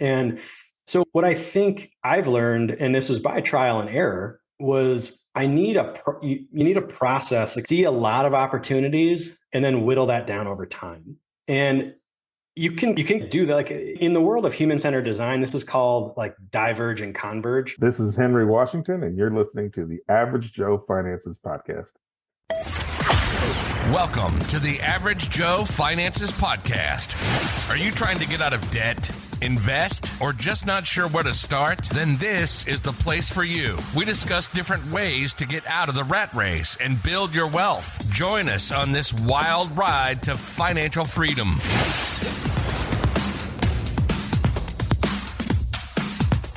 And so what I think I've learned, and this was by trial and error, was you need a process, like see a lot of opportunities and then whittle that down over time. And you can do that. Like in the world of human-centered design, this is called like diverge and converge. This is Henry Washington, and you're listening to the Average Joe Finances Podcast. Welcome to the Average Joe Finances Podcast. Are you trying to get out of debt, invest, or just not sure where to start? Then this is the place for you. We discuss different ways to get out of the rat race and build your wealth. Join us on this wild ride to financial freedom.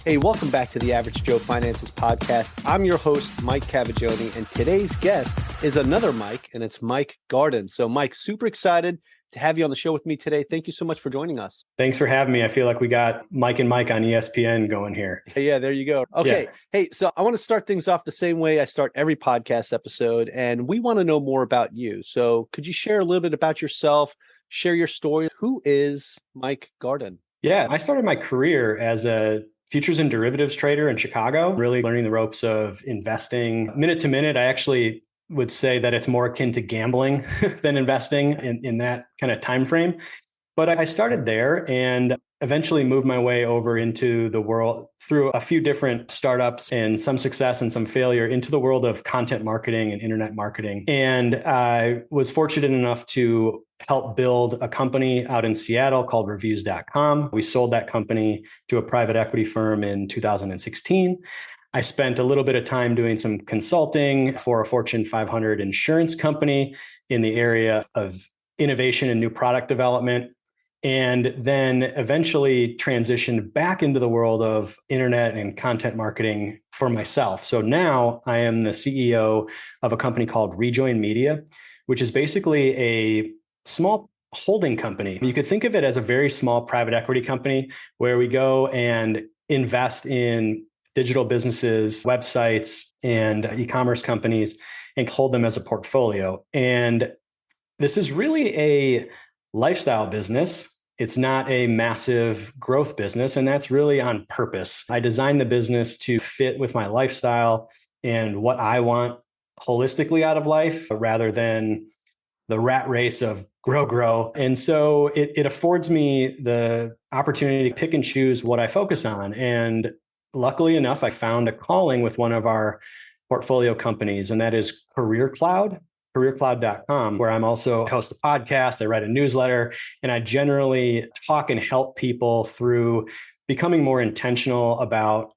Hey, welcome back to the Average Joe Finances Podcast. I'm your host, Mike Cavaggioni, and today's guest is another Mike, and it's Mike Gardon. So, Mike, super excited to have you on the show with me today. Thank you so much for joining us. Thanks for having me. I feel like we got Mike and Mike on ESPN going here. Yeah, there you go. Okay. Yeah. Hey, so I want to start things off the same way I start every podcast episode, and we want to know more about you. So could you share a little bit about yourself, share your story? Who is Mike Gardon? Yeah, I started my career as a futures and derivatives trader in Chicago, really learning the ropes of investing minute to minute. I actually would say that it's more akin to gambling than investing in that kind of time frame. But I started there and eventually moved my way over into the world through a few different startups and some success and some failure into the world of content marketing and internet marketing. And I was fortunate enough to help build a company out in Seattle called reviews.com. We sold that company to a private equity firm in 2016. I spent a little bit of time doing some consulting for a Fortune 500 insurance company in the area of innovation and new product development, and then eventually transitioned back into the world of internet and content marketing for myself. So now I am the CEO of a company called Rejoin Media, which is basically a small holding company. You could think of it as a very small private equity company where we go and invest in digital businesses, websites, and e-commerce companies and hold them as a portfolio. And this is really a lifestyle business. It's not a massive growth business, and that's really on purpose. I designed the business to fit with my lifestyle and what I want holistically out of life rather than the rat race of grow. And so it affords me the opportunity to pick and choose what I focus on. And luckily enough, I found a calling with one of our portfolio companies, and that is Careercloud, careercloud.com, where I'm also host a podcast, I write a newsletter, and I generally talk and help people through becoming more intentional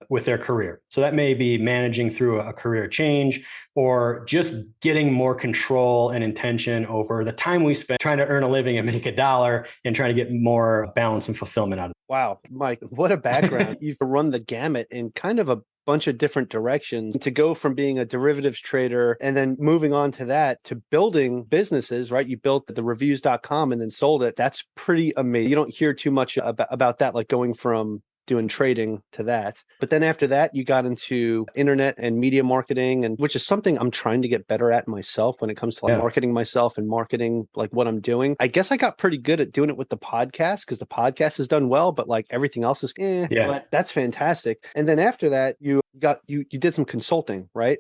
with their career. So that may be managing through a career change or just getting more control and intention over the time we spend trying to earn a living and make a dollar and trying to get more balance and fulfillment out of it. Wow, Mike, what a background. You've run the gamut in kind of a bunch of different directions to go from being a derivatives trader and then moving on to that to building businesses, right? You built the reviews.com and then sold it. That's pretty amazing. You don't hear too much about that, like going from doing trading to that. But then after that, you got into internet and media marketing, and which is something I'm trying to get better at myself when it comes to marketing myself and marketing like what I'm doing. I guess I got pretty good at doing it with the podcast because the podcast has done well, but like everything else is but that's fantastic. And then after that, you did some consulting, right?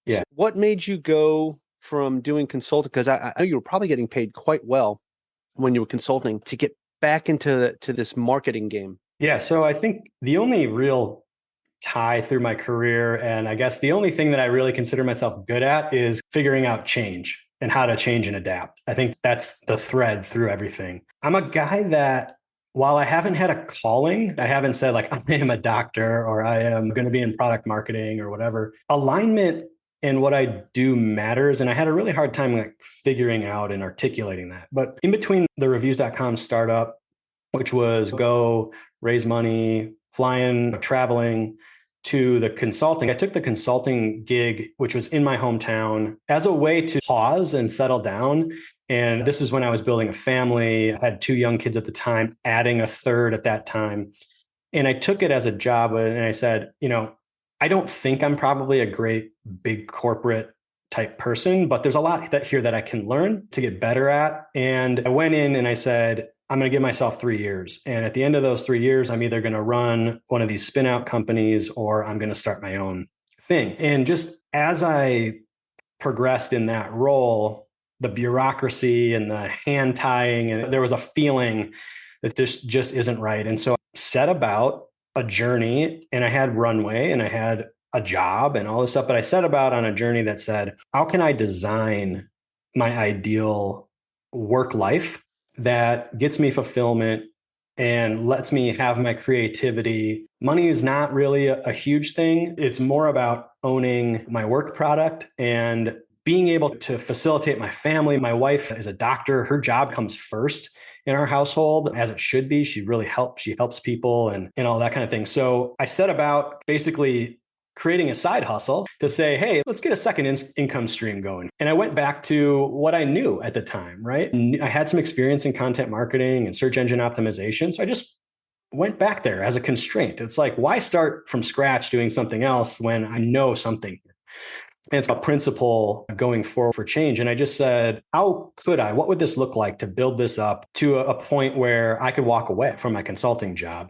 Yeah. So what made you go from doing consulting? Because I know you were probably getting paid quite well when you were consulting to get back into this marketing game. Yeah. So I think the only real tie through my career, and I guess the only thing that I really consider myself good at, is figuring out change and how to change and adapt. I think that's the thread through everything. I'm a guy that, while I haven't had a calling, I haven't said like, I am a doctor or I am going to be in product marketing or whatever. Alignment and what I do matters. And I had a really hard time like figuring out and articulating that. But in between the reviews.com startup, which was go raise money, flying, traveling, to the consulting. I took the consulting gig, which was in my hometown, as a way to pause and settle down. And this is when I was building a family. I had 2 young kids at the time, adding a third at that time. And I took it as a job and I said, I don't think I'm probably a great big corporate type person, but there's a lot here that I can learn to get better at. And I went in and I said, I'm going to give myself 3 years. And at the end of those 3 years, I'm either going to run one of these spin out companies or I'm going to start my own thing. And just as I progressed in that role, the bureaucracy and the hand tying, and there was a feeling that this just isn't right. And so I set about a journey, and I had runway and I had a job and all this stuff, but I set about on a journey that said, how can I design my ideal work life that gets me fulfillment and lets me have my creativity? Money is not really a huge thing. It's more about owning my work product and being able to facilitate my family. My wife is a doctor. Her job comes first in our household, as it should be. She really helps. She helps people and all that kind of thing. So I set about basically creating a side hustle to say, hey, let's get a second income stream going. And I went back to what I knew at the time, right? And I had some experience in content marketing and search engine optimization. So I just went back there as a constraint. It's like, why start from scratch doing something else when I know something? And it's a principle going forward for change. And I just said, what would this look like to build this up to a point where I could walk away from my consulting job?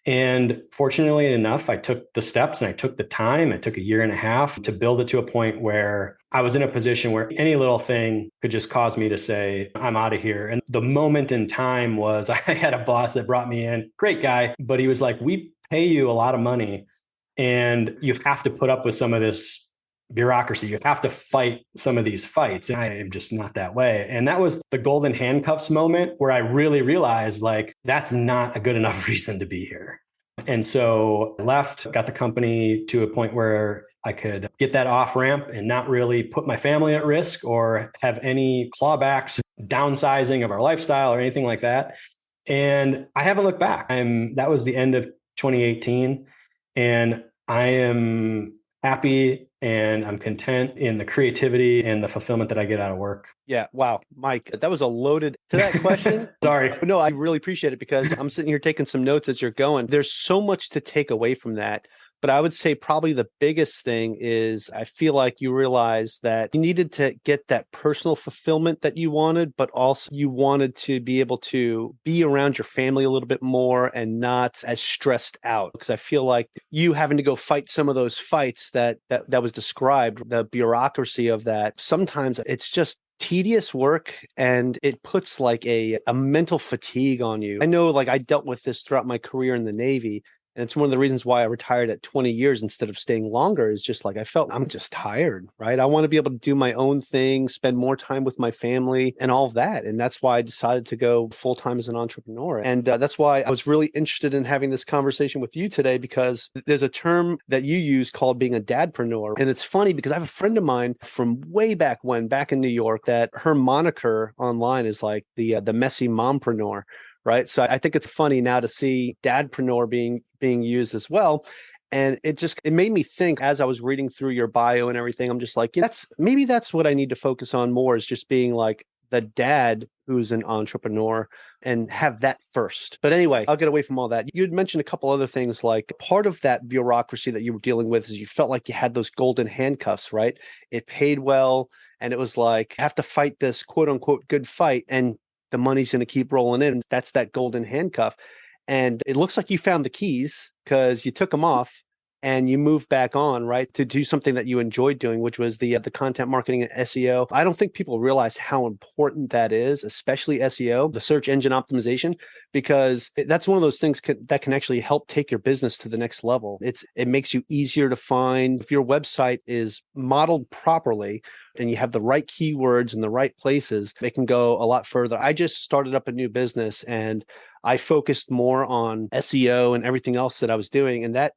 And fortunately enough, I took the steps and I took the time. It took 1.5 years to build it to a point where I was in a position where any little thing could just cause me to say, I'm out of here. And the moment in time was I had a boss that brought me in, great guy, but he was like, we pay you a lot of money and you have to put up with some of this bureaucracy. You have to fight some of these fights. And I am just not that way. And that was the golden handcuffs moment where I really realized like, that's not a good enough reason to be here. And so I left, got the company to a point where I could get that off ramp and not really put my family at risk or have any clawbacks, downsizing of our lifestyle or anything like that. And I haven't looked back. That was the end of 2018. And I am happy and I'm content in the creativity and the fulfillment that I get out of work. Yeah. Wow. Mike, that was a loaded to that question. Sorry. No, I really appreciate it because I'm sitting here taking some notes as you're going. There's so much to take away from that. But I would say probably the biggest thing is I feel like you realize that you needed to get that personal fulfillment that you wanted, but also you wanted to be able to be around your family a little bit more and not as stressed out. Because I feel like you having to go fight some of those fights that was described, the bureaucracy of that, sometimes it's just tedious work and it puts like a mental fatigue on you. I know like I dealt with this throughout my career in the Navy. And it's one of the reasons why I retired at 20 years instead of staying longer is just like I felt I'm just tired, right? I want to be able to do my own thing, spend more time with my family and all of that. And that's why I decided to go full time as an entrepreneur. And that's why I was really interested in having this conversation with you today, because there's a term that you use called being a dadpreneur. And it's funny because I have a friend of mine from way back when, back in New York, that her moniker online is like the messy mompreneur. Right. So I think it's funny now to see dadpreneur being used as well. And it made me think as I was reading through your bio and everything, I'm just like, maybe that's what I need to focus on more, is just being like the dad who's an entrepreneur and have that first. But anyway, I'll get away from all that. You had mentioned a couple other things, like part of that bureaucracy that you were dealing with is you felt like you had those golden handcuffs, right? It paid well. And it was like, have to fight this quote unquote good fight. And the money's going to keep rolling in. That's that golden handcuff. And it looks like you found the keys because you took them off and you moved back on, right, to do something that you enjoyed doing, which was the content marketing and SEO. I don't think people realize how important that is, especially SEO, the search engine optimization, because that's one of those things that can actually help take your business to the next level. It makes you easier to find. If your website is modeled properly and you have the right keywords in the right places, it can go a lot further. I just started up a new business and I focused more on SEO and everything else that I was doing. And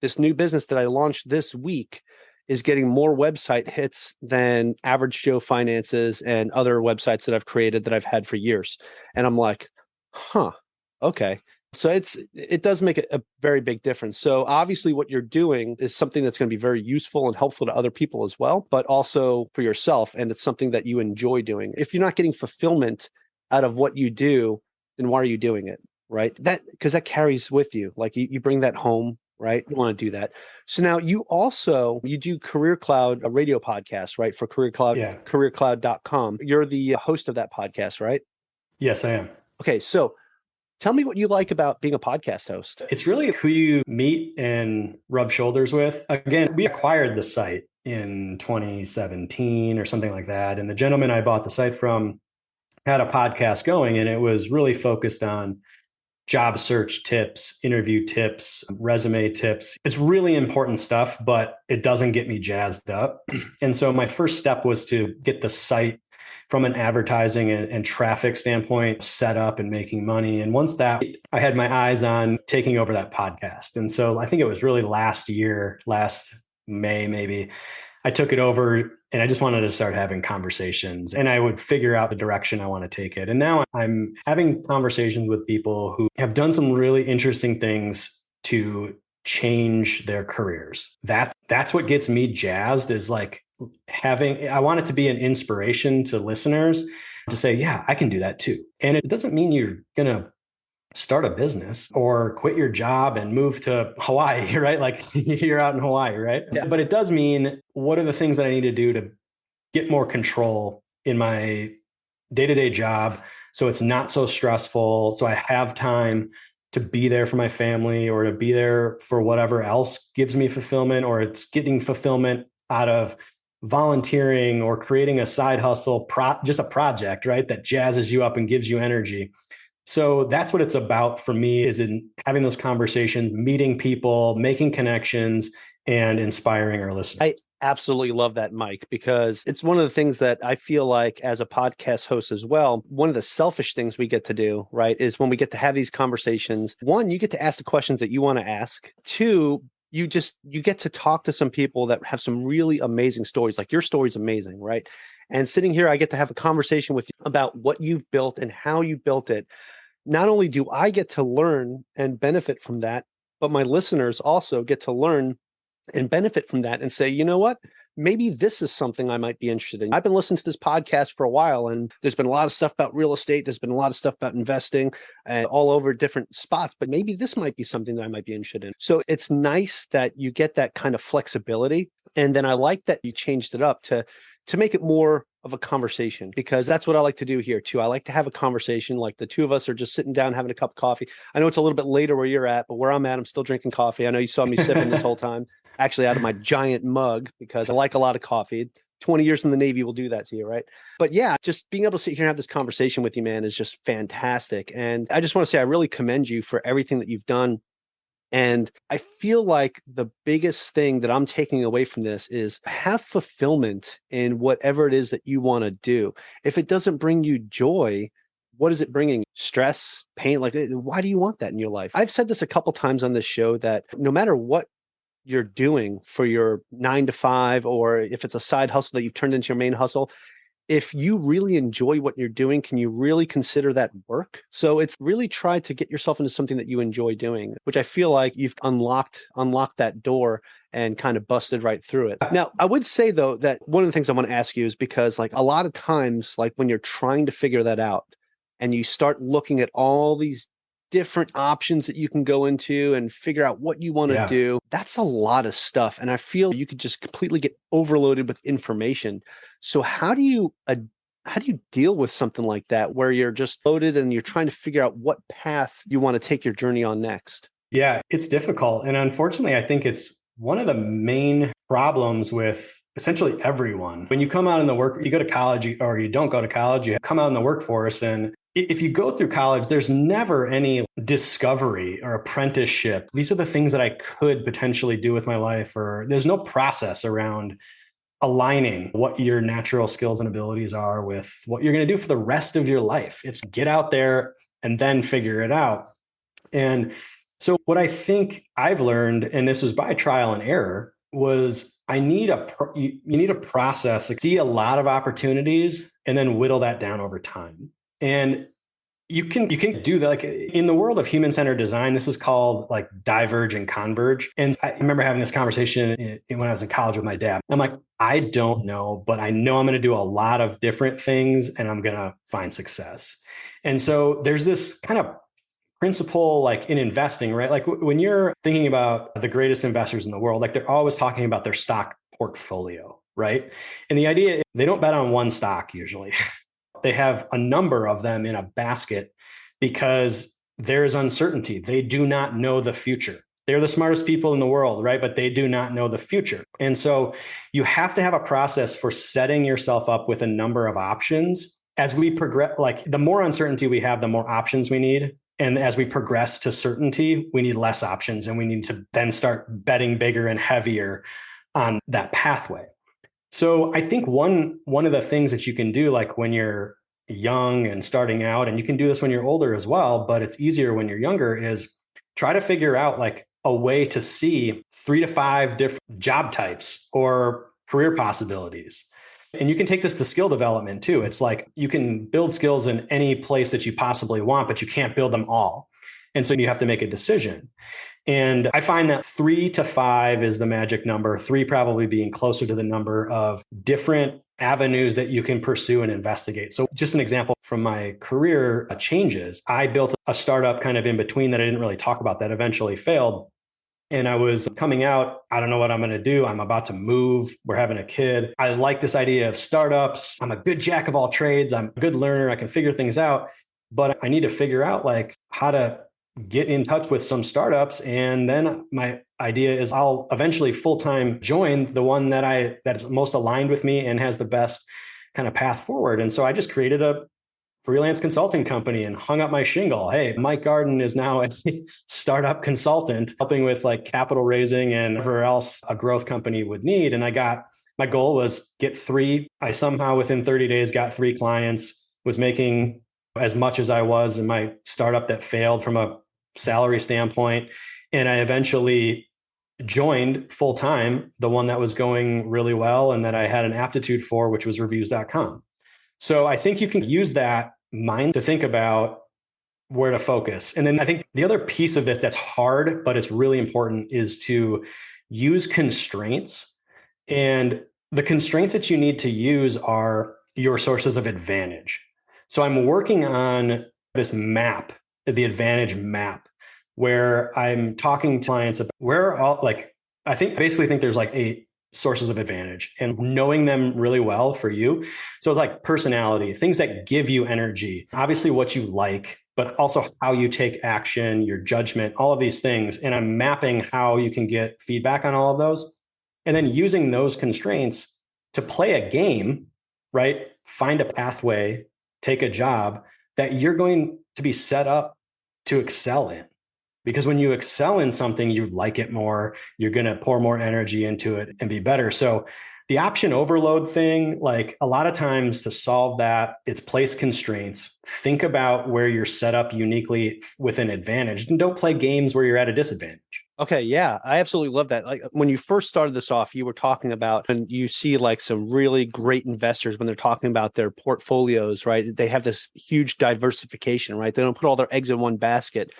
this new business that I launched this week is getting more website hits than Average Joe Finances and other websites that I've created that I've had for years. And I'm like, okay. So it does make a very big difference. So obviously what you're doing is something that's going to be very useful and helpful to other people as well, but also for yourself. And it's something that you enjoy doing. If you're not getting fulfillment out of what you do, then why are you doing it? Right? Because that carries with you. Like you bring that home. Right? You want to do that. So now you do Careercloud, a radio podcast, right? For Careercloud, careercloud.com. You're the host of that podcast, right? Yes, I am. Okay. So Tell me what you like about being a podcast host. It's really who you meet and rub shoulders with. Again, we acquired the site in 2017 or something like that. And the gentleman I bought the site from had a podcast going, and it was really focused on job search tips, interview tips, resume tips. It's really important stuff, but it doesn't get me jazzed up. And so my first step was to get the site from an advertising and traffic standpoint set up and making money. And once that, I had my eyes on taking over that podcast. And so I think it was really last May, maybe, I took it over and I just wanted to start having conversations, and I would figure out the direction I want to take it. And now I'm having conversations with people who have done some really interesting things to change their careers. That's what gets me jazzed, is like I want it to be an inspiration to listeners to say, yeah, I can do that too. And it doesn't mean you're going to start a business or quit your job and move to Hawaii, right? Like you're out in Hawaii, right? Yeah. But it does mean, what are the things that I need to do to get more control in my day-to-day job so it's not so stressful, so I have time to be there for my family or to be there for whatever else gives me fulfillment, or it's getting fulfillment out of volunteering or creating a side hustle, just a project, right? That jazzes you up and gives you energy. So that's what it's about for me, is in having those conversations, meeting people, making connections, and inspiring our listeners. I absolutely love that, Mike, because it's one of the things that I feel like as a podcast host as well, one of the selfish things we get to do, right, is when we get to have these conversations, one, you get to ask the questions that you want to ask. Two, you get to talk to some people that have some really amazing stories. Like your story's amazing, right? And sitting here, I get to have a conversation with you about what you've built and how you built it. Not only do I get to learn and benefit from that, but my listeners also get to learn and benefit from that and say, you know what, maybe this is something I might be interested in. I've been listening to this podcast for a while, and there's been a lot of stuff about real estate. There's been a lot of stuff about investing all over different spots, but maybe this might be something that I might be interested in. So it's nice that you get that kind of flexibility. And then I like that you changed it up to make it more of a conversation, because that's what I like to do here too. I like to have a conversation, like the two of us are just sitting down having a cup of coffee. I know it's a little bit later where you're at, but where I'm at, I'm still drinking coffee. I know you saw me sipping this whole time, actually out of my giant mug, because I like a lot of coffee. 20 years in the Navy will do that to you, right? But yeah, just being able to sit here and have this conversation with you, man, is just fantastic. And I just want to say I really commend you for everything that you've done. And I feel like the biggest thing that I'm taking away from this is have fulfillment in whatever it is that you want to do. If it doesn't bring you joy, what is it bringing? Stress, pain? Like, why do you want that in your life? I've said this a couple times on this show, that no matter what you're doing for your 9 to 5, or if it's a side hustle that you've turned into your main hustle, if you really enjoy what you're doing, can you really consider that work? So it's really try to get yourself into something that you enjoy doing, which I feel like you've unlocked that door and kind of busted right through it. Now, I would say though, that one of the things I want to ask you is, because like a lot of times, like when you're trying to figure that out and you start looking at all these different options that you can go into and figure out what you want to do, that's a lot of stuff. And I feel you could just completely get overloaded with information. So how do you deal with something like that, where you're just loaded and you're trying to figure out what path you want to take your journey on next? Yeah, it's difficult. And unfortunately, I think it's one of the main problems with essentially everyone. When you come out in the work, you go to college or you don't go to college, you come out in the workforce, and if you go through college, there's never any discovery or apprenticeship. These are the things that I could potentially do with my life, or there's no process around aligning what your natural skills and abilities are with what you're going to do for the rest of your life. It's get out there and then figure it out. And so what I think I've learned, and this was by trial and error, was you need a process, like see a lot of opportunities and then whittle that down over time. And you can do that. Like in the world of human-centered design, this is called like diverge and converge. And I remember having this conversation when I was in college with my dad. I'm like, I don't know, but I know I'm going to do a lot of different things and I'm going to find success. And so there's this kind of principle like in investing, right? Like when you're thinking about the greatest investors in the world, like they're always talking about their stock portfolio, right? And the idea is they don't bet on one stock usually. They have a number of them in a basket because there is uncertainty. They do not know the future. They're the smartest people in the world, right? But they do not know the future. And so you have to have a process for setting yourself up with a number of options. As we progress, like the more uncertainty we have, the more options we need. And as we progress to certainty, we need less options, and we need to then start betting bigger and heavier on that pathway. So I think one of the things that you can do, like when you're young and starting out, and you can do this when you're older as well, but it's easier when you're younger, is try to figure out like a way to see 3 to 5 different job types or career possibilities. And you can take this to skill development too. It's like you can build skills in any place that you possibly want, but you can't build them all. And so you have to make a decision. And I find that 3 to 5 is the magic number, 3 probably being closer to the number of different avenues that you can pursue and investigate. So just an example from my career changes, I built a startup kind of in between that I didn't really talk about that eventually failed. And I was coming out, I don't know what I'm going to do. I'm about to move. We're having a kid. I like this idea of startups. I'm a good jack of all trades. I'm a good learner. I can figure things out, but I need to figure out like how to get in touch with some startups. And then my idea is I'll eventually full-time join the one that is most aligned with me and has the best kind of path forward. And so I just created a freelance consulting company and hung up my shingle. Hey, Mike Gardon is now a startup consultant helping with like capital raising and whatever else a growth company would need. And my goal was get 3. I somehow within 30 days got 3 clients, was making as much as I was in my startup that failed from a salary standpoint. And I eventually joined full-time the one that was going really well and that I had an aptitude for, which was reviews.com. So I think you can use that mind to think about where to focus. And then I think the other piece of this that's hard, but it's really important, is to use constraints. And the constraints that you need to use are your sources of advantage. So I'm working on this map, the advantage map, where I'm talking to clients about where all, like, I think there's like 8 sources of advantage and knowing them really well for you. So it's like personality, things that give you energy, obviously what you like, but also how you take action, your judgment, all of these things. And I'm mapping how you can get feedback on all of those. And then using those constraints to play a game, right? Find a pathway, take a job that you're going to be set up to excel in. Because when you excel in something, you like it more, you're going to pour more energy into it and be better. So the option overload thing, like a lot of times to solve that, it's place constraints. Think about where you're set up uniquely with an advantage, and don't play games where you're at a disadvantage. Okay. Yeah, I absolutely love that. Like when you first started this off, you were talking about, and you see like some really great investors when they're talking about their portfolios, right? They have this huge diversification, right? They don't put all their eggs in one basket.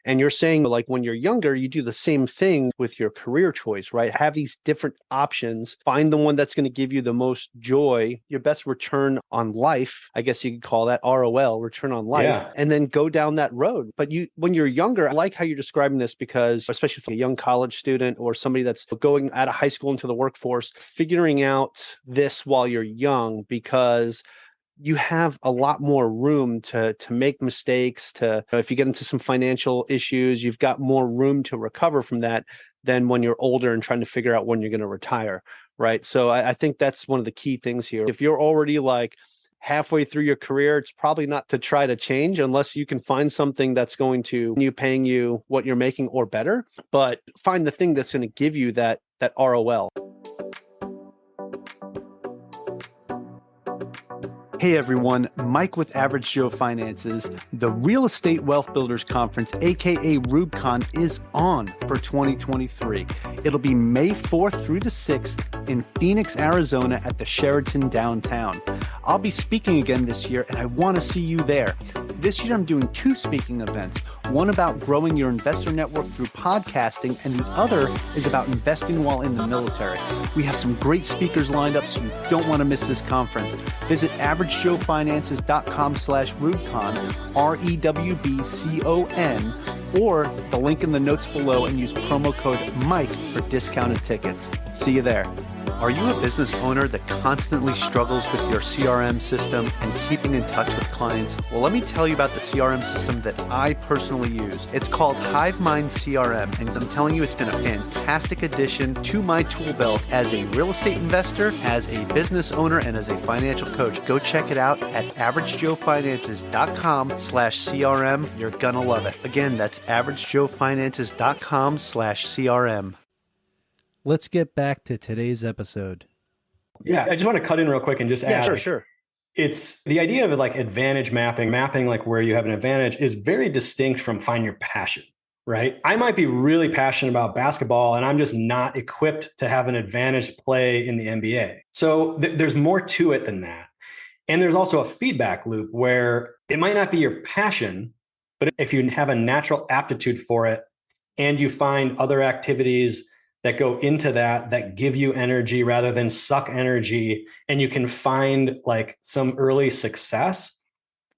And you're saying like when you're younger, you do the same thing with your career choice, right? Have these different options, find the one that's going to give you the most joy, your best return on life. I guess you could call that ROL, return on life, and then go down that road. But when you're younger, I like how you're describing this, because especially for a young college student or somebody that's going out of high school into the workforce, figuring out this while you're young, because you have a lot more room to make mistakes, if you get into some financial issues, you've got more room to recover from that than when you're older and trying to figure out when you're going to retire, right? So I think that's one of the key things here. If you're already like halfway through your career, it's probably not to try to change unless you can find something that's going to paying you what you're making or better, but find the thing that's going to give you that ROL. Hey everyone, Mike with Average Joe Finances. The Real Estate Wealth Builders Conference, aka RubeCon, is on for 2023. It'll be May 4th through the 6th in Phoenix, Arizona at the Sheraton downtown. I'll be speaking again this year, and I want to see you there. This year I'm doing 2 speaking events, one about growing your investor network through podcasting, and the other is about investing while in the military. We have some great speakers lined up, so you don't want to miss this conference. Visit averagejoefinances.com/RubeCon, REWBCON, or the link in the notes below, and use promo code MIKE for discounted tickets. See you there. Are you a business owner that constantly struggles with your CRM system and keeping in touch with clients? Well, let me tell you about the CRM system that I personally use. It's called HiveMind CRM, and I'm telling you, it's been a fantastic addition to my tool belt as a real estate investor, as a business owner, and as a financial coach. Go check it out at averagejoefinances.com/CRM. You're gonna love it. Again, that's averagejoefinances.com/CRM. Let's get back to today's episode. Yeah, I just want to cut in real quick and just add. Sure. It's the idea of like advantage mapping like where you have an advantage is very distinct from find your passion, right? I might be really passionate about basketball and I'm just not equipped to have an advantage play in the NBA. So there's more to it than that. And there's also a feedback loop where it might not be your passion, but if you have a natural aptitude for it and you find other activities that go into that give you energy rather than suck energy, and you can find like some early success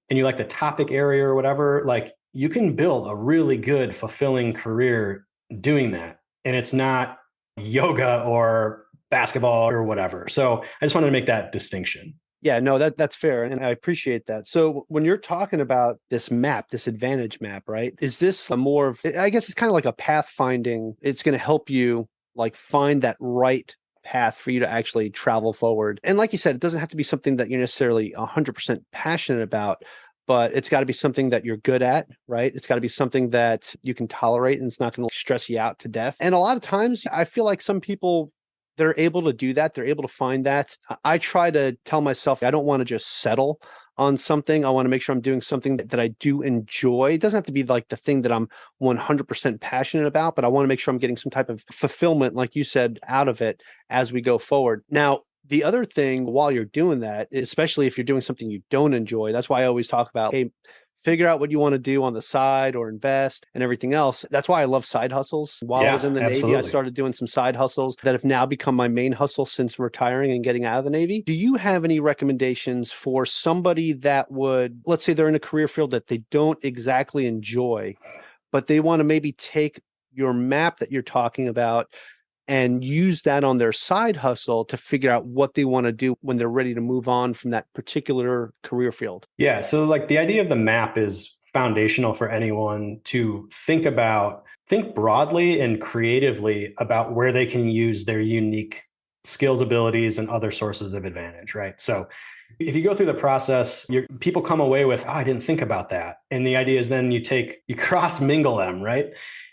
and you like the topic area or whatever, like you can build a really good, fulfilling career doing that. And it's not yoga or basketball or whatever. So I just wanted to make that distinction. Yeah, no, that's fair. And I appreciate that. So when you're talking about this map, this advantage map, right? Is this a more of, I guess it's kind of like a pathfinding. It's going to help you like find that right path for you to actually travel forward. And like you said, it doesn't have to be something that you're necessarily 100% passionate about, but it's got to be something that you're good at, right? It's got to be something that you can tolerate and it's not going to stress you out to death. And a lot of times I feel like some people, they're able to do that. They're able to find that. I try to tell myself, I don't want to just settle on something. I want to make sure I'm doing something that I do enjoy. It doesn't have to be like the thing that I'm 100% passionate about, but I want to make sure I'm getting some type of fulfillment, like you said, out of it as we go forward. Now, the other thing while you're doing that, especially if you're doing something you don't enjoy, that's why I always talk about, hey, figure out what you want to do on the side or invest and everything else. That's why I love side hustles. While I was in the Navy, I started doing some side hustles that have now become my main hustle since retiring and getting out of the Navy. Do you have any recommendations for somebody that would, let's say they're in a career field that they don't exactly enjoy, but they want to maybe take your map that you're talking about and use that on their side hustle to figure out what they want to do when they're ready to move on from that particular career field? Yeah. So like the idea of the map is foundational for anyone to think broadly and creatively about where they can use their unique skills, abilities, and other sources of advantage, right? So if you go through the process, people come away with, I didn't think about that. And the idea is then you cross mingle them, right?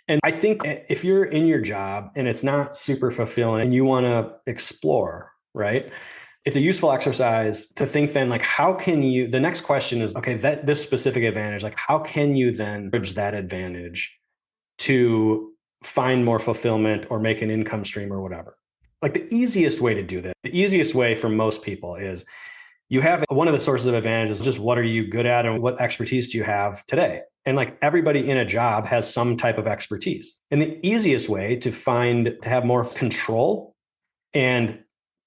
And I think if you're in your job and it's not super fulfilling and you want to explore, right? It's a useful exercise to think then like, how can you, the next question is, okay, this specific advantage, like how can you then bridge that advantage to find more fulfillment or make an income stream or whatever? Like the easiest way to do that, the easiest way for most people is you have one of the sources of advantage is just what are you good at and what expertise do you have today? And like everybody in a job has some type of expertise. And the easiest way to have more control and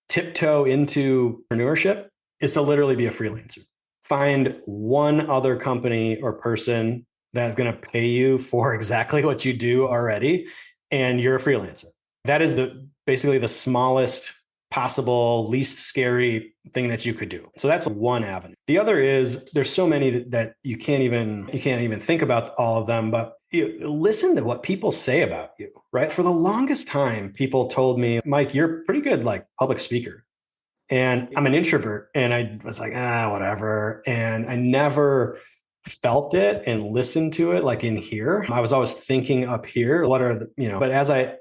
tiptoe into entrepreneurship is to literally be a freelancer. Find one other company or person that's going to pay you for exactly what you do already, and you're a freelancer. That is basically the smallest possible, least scary thing that you could do. So that's one avenue. The other is there's so many that you can't even think about all of them, but listen to what people say about you, right? For the longest time, people told me, Mike, you're pretty good, like public speaker. And I'm an introvert. And I was like, whatever. And I never felt it and listened to it like in here. I was always thinking up here, but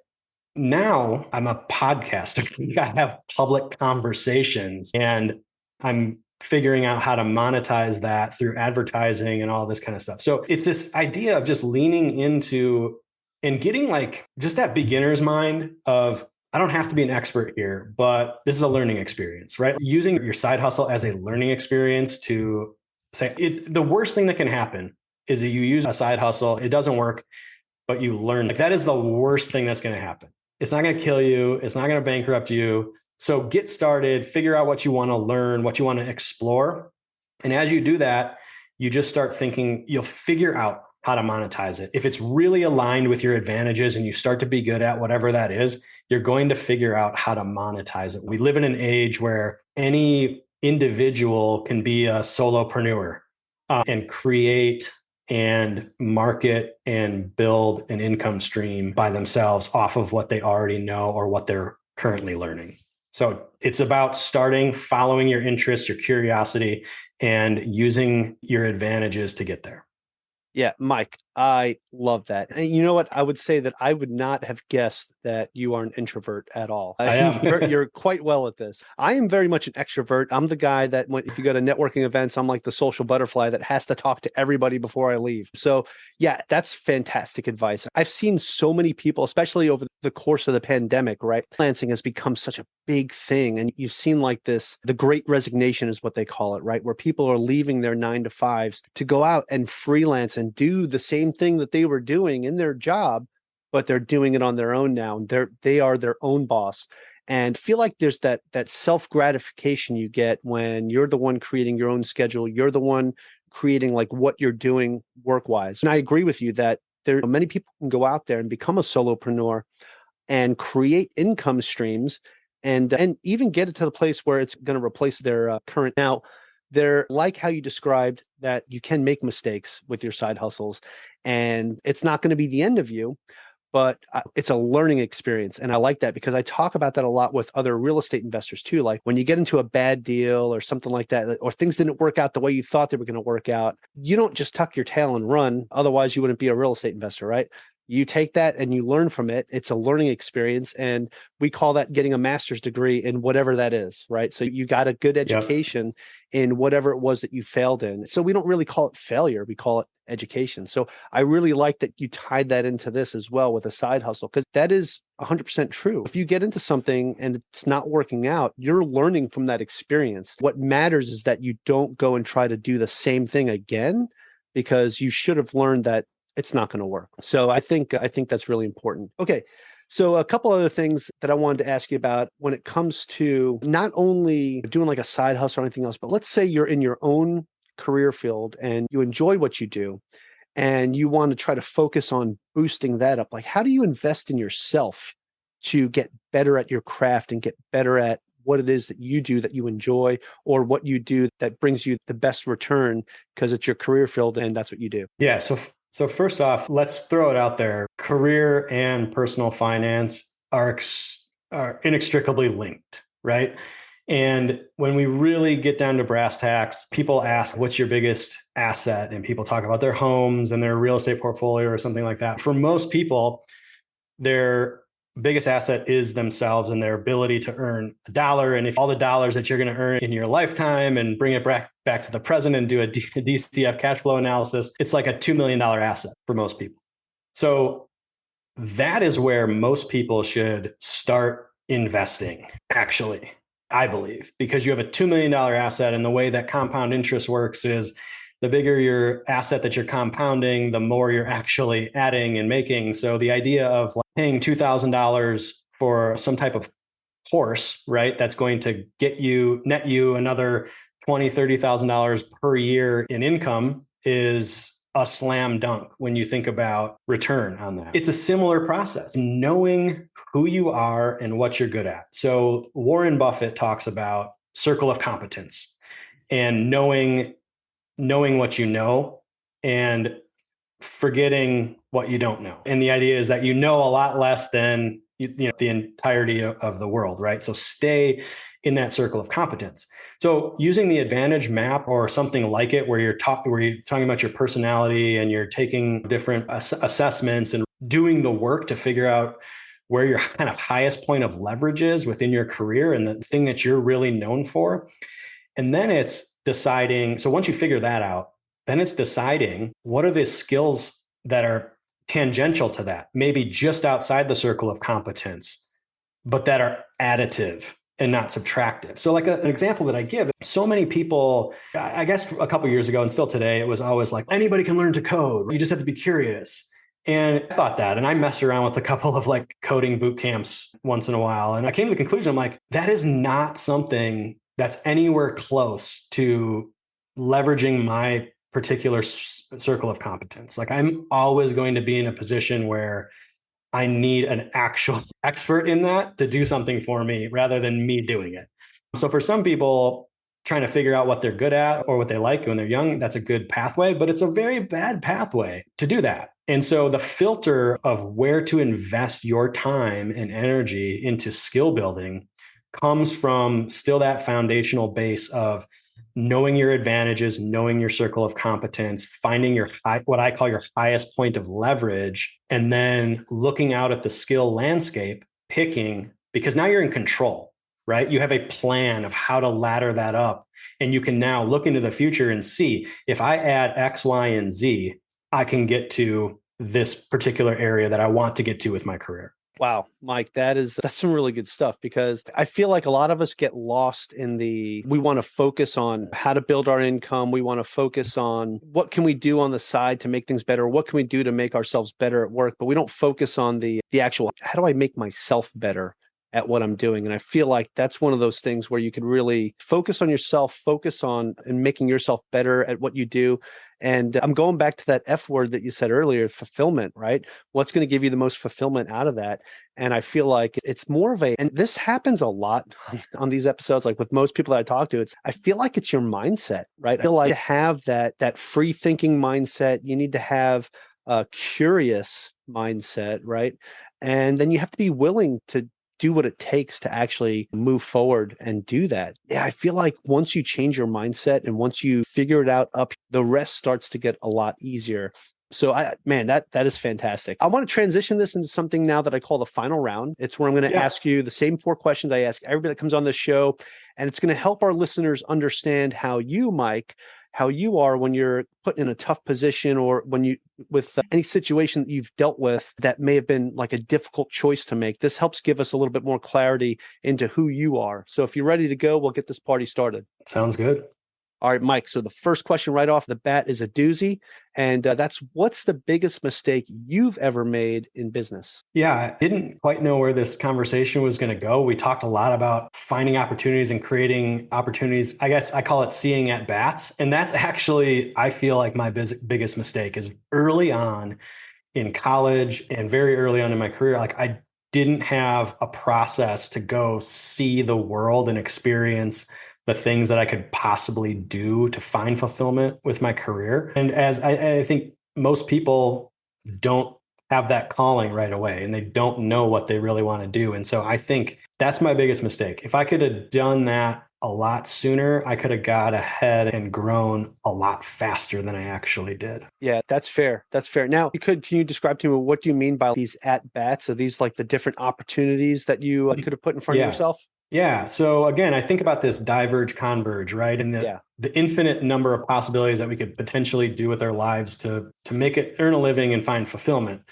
now I'm a podcaster. I have public conversations and I'm figuring out how to monetize that through advertising and all this kind of stuff. So it's this idea of just leaning into and getting like just that beginner's mind of, I don't have to be an expert here, but this is a learning experience, right? Using your side hustle as a learning experience to say the worst thing that can happen is that you use a side hustle, it doesn't work, but you learn. Like that is the worst thing that's going to happen. It's not going to kill you. It's not going to bankrupt you. So get started, figure out what you want to learn, what you want to explore. And as you do that, you just start thinking, you'll figure out how to monetize it. If it's really aligned with your advantages and you start to be good at whatever that is, you're going to figure out how to monetize it. We live in an age where any individual can be a solopreneur and create and market and build an income stream by themselves off of what they already know or what they're currently learning. So it's about starting, following your interest, your curiosity, and using your advantages to get there. Yeah, Mike, I love that. And you know what? I would say that I would not have guessed that you are an introvert at all. I am. You're quite well at this. I am very much an extrovert. I'm the guy that if you go to networking events, I'm like the social butterfly that has to talk to everybody before I leave. So yeah, that's fantastic advice. I've seen so many people, especially over the course of the pandemic, right? Freelancing has become such a big thing. And you've seen like this, the great resignation is what they call it, right? Where people are leaving their 9-to-5s to go out and freelance and do the same thing that they were doing in their job, but they're doing it on their own now. And they are their own boss. And feel like there's that self-gratification you get when you're the one creating your own schedule. You're the one creating like what you're doing work-wise. And I agree with you that many people can go out there and become a solopreneur and create income streams and even get it to the place where it's going to replace their current. Now, they're like how you described that you can make mistakes with your side hustles and it's not going to be the end of you, but it's a learning experience. And I like that because I talk about that a lot with other real estate investors too. Like when you get into a bad deal or something like that, or things didn't work out the way you thought they were going to work out, you don't just tuck your tail and run. Otherwise you wouldn't be a real estate investor, right? You take that and you learn from it. It's a learning experience. And we call that getting a master's degree in whatever that is, right? So you got a good education in whatever it was that you failed in. So we don't really call it failure. We call it education. So I really like that you tied that into this as well with a side hustle, because that is 100% true. If you get into something and it's not working out, you're learning from that experience. What matters is that you don't go and try to do the same thing again, because you should have learned that it's not going to work. So I think that's really important. Okay. So a couple other things that I wanted to ask you about when it comes to not only doing like a side hustle or anything else, but let's say you're in your own career field and you enjoy what you do and you want to try to focus on boosting that up. Like, how do you invest in yourself to get better at your craft and get better at what it is that you do that you enjoy, or what you do that brings you the best return because it's your career field and that's what you do? Yeah. So first off, let's throw it out there. Career and personal finance are inextricably linked, right? And when we really get down to brass tacks, people ask, what's your biggest asset? And people talk about their homes and their real estate portfolio or something like that. For most people, their biggest asset is themselves and their ability to earn $1. And if all the dollars that you're going to earn in your lifetime and bring it back to the present and do a DCF cash flow analysis, it's like a $2 million asset for most people. So that is where most people should start investing, actually, I believe, because you have a $2 million asset. And the way that compound interest works is the bigger your asset that you're compounding, the more you're actually adding and making. So the idea of like paying $2,000 for some type of course, right, that's going to net you another $20,000, $30,000 per year in income is a slam dunk when you think about return on that. It's a similar process, knowing who you are and what you're good at. So Warren Buffett talks about circle of competence and knowing what you know and forgetting what you don't know. And the idea is that you know a lot less than the entirety of the world, right? So stay in that circle of competence. So using the advantage map or something like it, where you're talking about your personality and you're taking different assessments and doing the work to figure out where your kind of highest point of leverage is within your career and the thing that you're really known for. And then it's deciding. So once you figure that out, then it's deciding what are the skills that are tangential to that, maybe just outside the circle of competence, but that are additive and not subtractive. So like an example that I give, so many people, I guess a couple of years ago and still today, it was always like, anybody can learn to code. You just have to be curious. And I thought that, and I messed around with a couple of like coding boot camps once in a while. And I came to the conclusion, I'm like, that is not something that's anywhere close to leveraging my particular circle of competence. Like I'm always going to be in a position where I need an actual expert in that to do something for me rather than me doing it. So for some people, trying to figure out what they're good at or what they like when they're young, that's a good pathway, but it's a very bad pathway to do that. And so the filter of where to invest your time and energy into skill building comes from still that foundational base of knowing your advantages, knowing your circle of competence, finding your what I call your highest point of leverage, and then looking out at the skill landscape, picking, because now you're in control, right? You have a plan of how to ladder that up. And you can now look into the future and see if I add X, Y, and Z, I can get to this particular area that I want to get to with my career. Wow, Mike, that's some really good stuff, because I feel like a lot of us get lost in we want to focus on how to build our income. We want to focus on what can we do on the side to make things better? What can we do to make ourselves better at work? But we don't focus on the actual, how do I make myself better at what I'm doing? And I feel like that's one of those things where you can really focus on yourself, focus on and making yourself better at what you do. And I'm going back to that F word that you said earlier, fulfillment, right? What's going to give you the most fulfillment out of that? And I feel like it's more of and this happens a lot on these episodes, like with most people that I talk to, I feel like it's your mindset, right? I feel like to have that free thinking mindset, you need to have a curious mindset, right? And then you have to be willing to do what it takes to actually move forward and do that. Yeah, I feel like once you change your mindset and once you figure it out the rest starts to get a lot easier. So that is fantastic. I want to transition this into something now that I call the final round. It's where I'm going to ask you the same 4 questions I ask everybody that comes on the show. And it's going to help our listeners understand how you, Mike, how you are when you're put in a tough position, or when you, with any situation that you've dealt with that may have been like a difficult choice to make. This helps give us a little bit more clarity into who you are. So if you're ready to go, we'll get this party started. Sounds good. All right, Mike. So the first question right off the bat is a doozy. And that's, what's the biggest mistake you've ever made in business? Yeah, I didn't quite know where this conversation was going to go. We talked a lot about finding opportunities and creating opportunities. I guess I call it seeing at bats. And that's actually, I feel like my biggest mistake is early on in college and very early on in my career. Like I didn't have a process to go see the world and experience the things that I could possibly do to find fulfillment with my career. And as I think most people don't have that calling right away, and they don't know what they really want to do. And so I think that's my biggest mistake. If I could have done that a lot sooner, I could have got ahead and grown a lot faster than I actually did. Yeah, that's fair. That's fair. Now, can you describe to me, what do you mean by these at-bats? Are these like the different opportunities that you could have put in front of yourself? Yeah. So again, I think about this diverge, converge, right? And the infinite number of possibilities that we could potentially do with our lives to make it, earn a living and find fulfillment.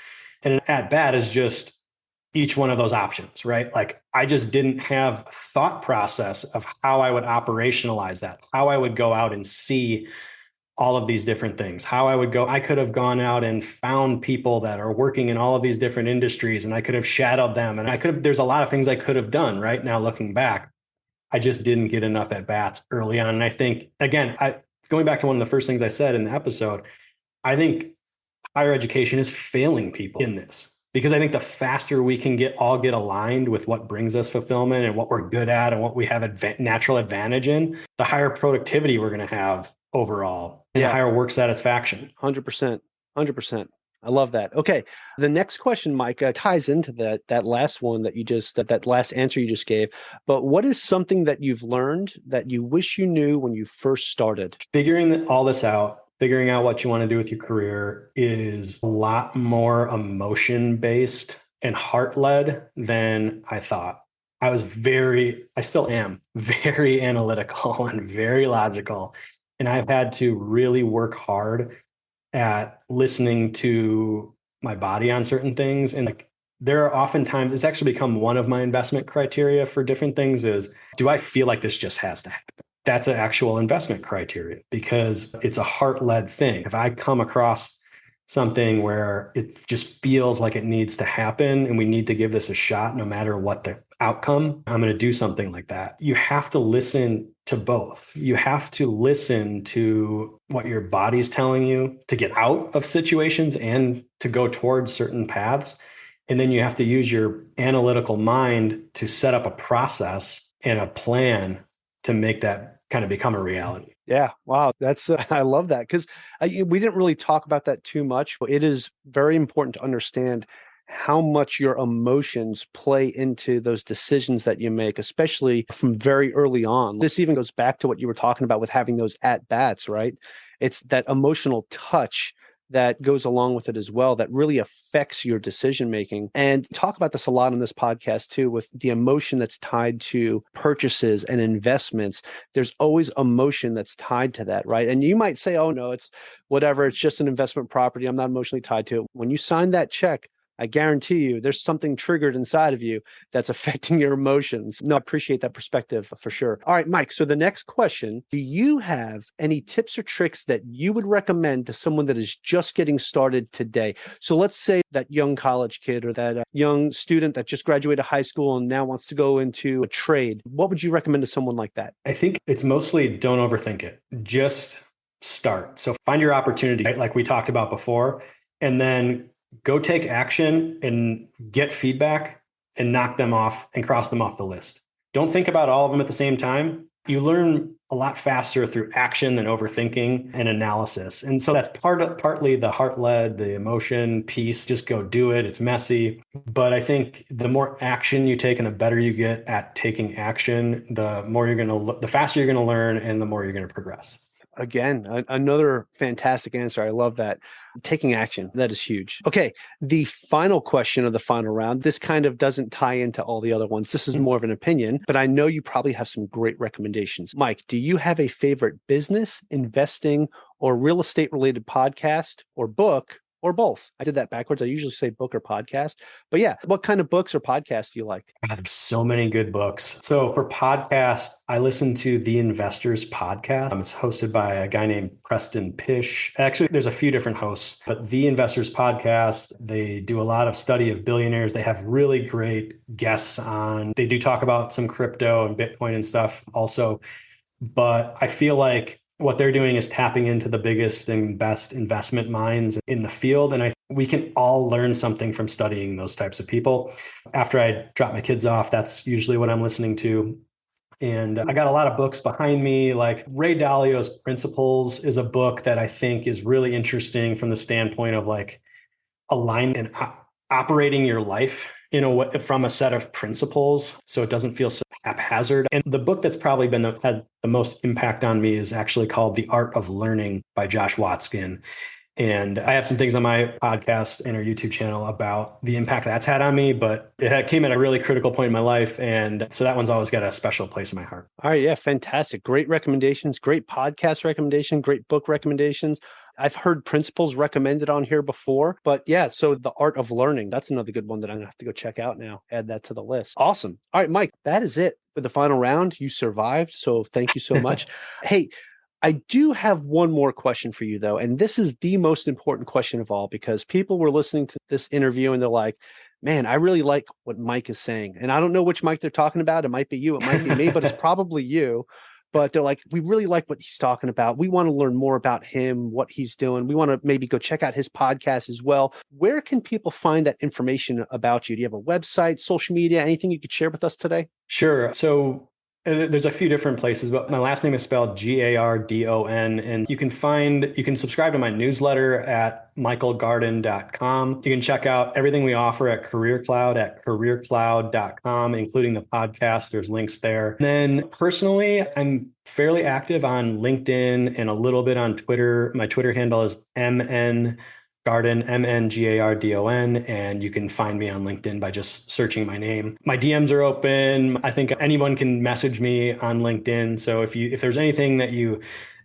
And an at-bat is just each one of those options, right? Like I just didn't have a thought process of how I would operationalize that, how I would go out and see all of these different things, I could have gone out and found people that are working in all of these different industries, and I could have shadowed them, and there's a lot of things I could have done. Right now, looking back, I just didn't get enough at bats early on. And I think, again, going back to one of the first things I said in the episode, I think higher education is failing people in this, because I think the faster we can get aligned with what brings us fulfillment and what we're good at and what we have natural advantage in, the higher productivity we're going to have overall, and higher work satisfaction. 100%. 100%. I love that. Okay. The next question, Mike, ties into that last one that last answer you just gave. But what is something that you've learned that you wish you knew when you first started? Figuring all this out, figuring out what you want to do with your career is a lot more emotion-based and heart-led than I thought. I still am very analytical and very logical. And I've had to really work hard at listening to my body on certain things. And like there are oftentimes, it's actually become one of my investment criteria for different things is, do I feel like this just has to happen? That's an actual investment criteria, because it's a heart-led thing. If I come across something where it just feels like it needs to happen and we need to give this a shot no matter what the outcome, I'm going to do something like that. You have to listen to both. You have to listen to what your body's telling you to get out of situations and to go towards certain paths. And then you have to use your analytical mind to set up a process and a plan to make that kind of become a reality. Yeah. Wow. That's, I love that because we didn't really talk about that too much, but it is very important to understand how much your emotions play into those decisions that you make, especially from very early on. This even goes back to what you were talking about with having those at bats, right? It's that emotional touch that goes along with it as well that really affects your decision making. And talk about this a lot on this podcast too, with the emotion that's tied to purchases and investments. There's always emotion that's tied to that, right? And you might say, oh no, it's whatever, it's just an investment property, I'm not emotionally tied to it. When you sign that check, I guarantee you there's something triggered inside of you that's affecting your emotions. No, I appreciate that perspective for sure. All right, Mike. So the next question, do you have any tips or tricks that you would recommend to someone that is just getting started today? So let's say that young college kid or that young student that just graduated high school and now wants to go into a trade. What would you recommend to someone like that? I think it's mostly don't overthink it. Just start. So find your opportunity, right? Like we talked about before, and then go take action and get feedback and knock them off and cross them off the list. Don't think about all of them at the same time. You learn a lot faster through action than overthinking and analysis. And so that's partly the heart-led, the emotion piece. Just go do it. It's messy. But I think the more action you take and the better you get at taking action, the faster you're going to learn and the more you're going to progress. Again, another fantastic answer. I love that. Taking action. That is huge. Okay. The final question of the final round. This kind of doesn't tie into all the other ones. This is more of an opinion, but I know you probably have some great recommendations. Mike, do you have a favorite business, investing, or real estate related podcast or book? Or both? I did that backwards. I usually say book or podcast. But yeah, what kind of books or podcasts do you like? I have so many good books. So for podcast, I listen to The Investors Podcast. It's hosted by a guy named Preston Pish. Actually, there's a few different hosts, but The Investors Podcast, they do a lot of study of billionaires. They have really great guests on. They do talk about some crypto and Bitcoin and stuff also. But I feel like what they're doing is tapping into the biggest and best investment minds in the field. And we can all learn something from studying those types of people. After I drop my kids off, that's usually what I'm listening to. And I got a lot of books behind me, like Ray Dalio's Principles is a book that I think is really interesting from the standpoint of like aligning and operating your life in a way from a set of principles so it doesn't feel so haphazard. And the book that's probably had the most impact on me is actually called The Art of Learning by Josh Watson. And I have some things on my podcast and our YouTube channel about the impact that's had on me, but it came at a really critical point in my life. And so that one's always got a special place in my heart. All right. Yeah. Fantastic. Great recommendations. Great podcast recommendation. Great book recommendations. I've heard Principles recommended on here before, but yeah, so The Art of Learning, that's another good one that I'm going to have to go check out now. Add that to the list. Awesome. All right, Mike, that is it for the final round. You survived, so thank you so much. Hey, I do have one more question for you though, and this is the most important question of all because people were listening to this interview and they're like, man, I really like what Mike is saying. And I don't know which Mike they're talking about. It might be you, it might be me, but it's probably you. But they're like, we really like what he's talking about. We want to learn more about him, what he's doing. We want to maybe go check out his podcast as well. Where can people find that information about you? Do you have a website, social media, anything you could share with us today? Sure. So there's a few different places, but my last name is spelled Gardon. And you can subscribe to my newsletter at michaelgardon.com. You can check out everything we offer at Careercloud at careercloud.com, including the podcast. There's links there. And then personally, I'm fairly active on LinkedIn and a little bit on Twitter. My Twitter handle is MN Gardon, MNGARDON, and you can find me on LinkedIn by just searching my name. My DMs are open. I think anyone can message me on LinkedIn. So if there's anything that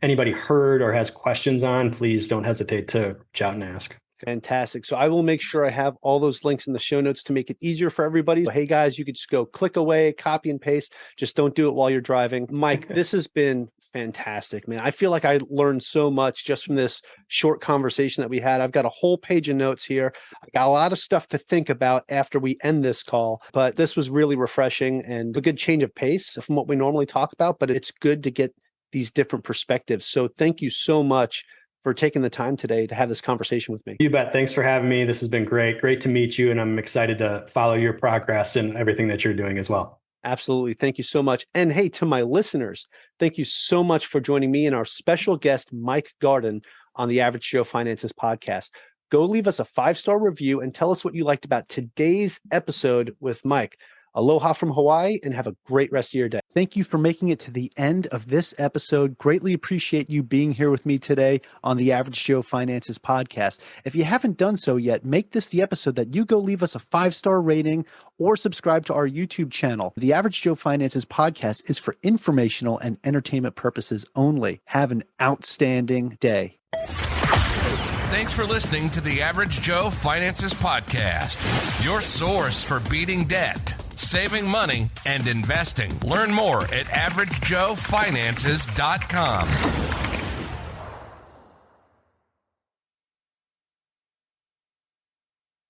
anybody heard or has questions on, please don't hesitate to reach out and ask. Fantastic. So I will make sure I have all those links in the show notes to make it easier for everybody. So, hey guys, you could just go click away, copy and paste. Just don't do it while you're driving. Mike, this has been fantastic, man. I feel like I learned so much just from this short conversation that we had. I've got a whole page of notes here. I got a lot of stuff to think about after we end this call, but this was really refreshing and a good change of pace from what we normally talk about, but it's good to get these different perspectives. So thank you so much for taking the time today to have this conversation with me. You bet. Thanks for having me. This has been great. Great to meet you. And I'm excited to follow your progress and everything that you're doing as well. Absolutely. Thank you so much. And hey, to my listeners, thank you so much for joining me and our special guest, Mike Gardon, on the Average Joe Finances podcast. Go leave us a 5-star review and tell us what you liked about today's episode with Mike. Aloha from Hawaii and have a great rest of your day. Thank you for making it to the end of this episode. Greatly appreciate you being here with me today on the Average Joe Finances podcast. If you haven't done so yet, make this the episode that you go leave us a 5-star rating or subscribe to our YouTube channel. The Average Joe Finances podcast is for informational and entertainment purposes only. Have an outstanding day. Thanks for listening to the Average Joe Finances Podcast, your source for beating debt, saving money, and investing. Learn more at averagejoefinances.com.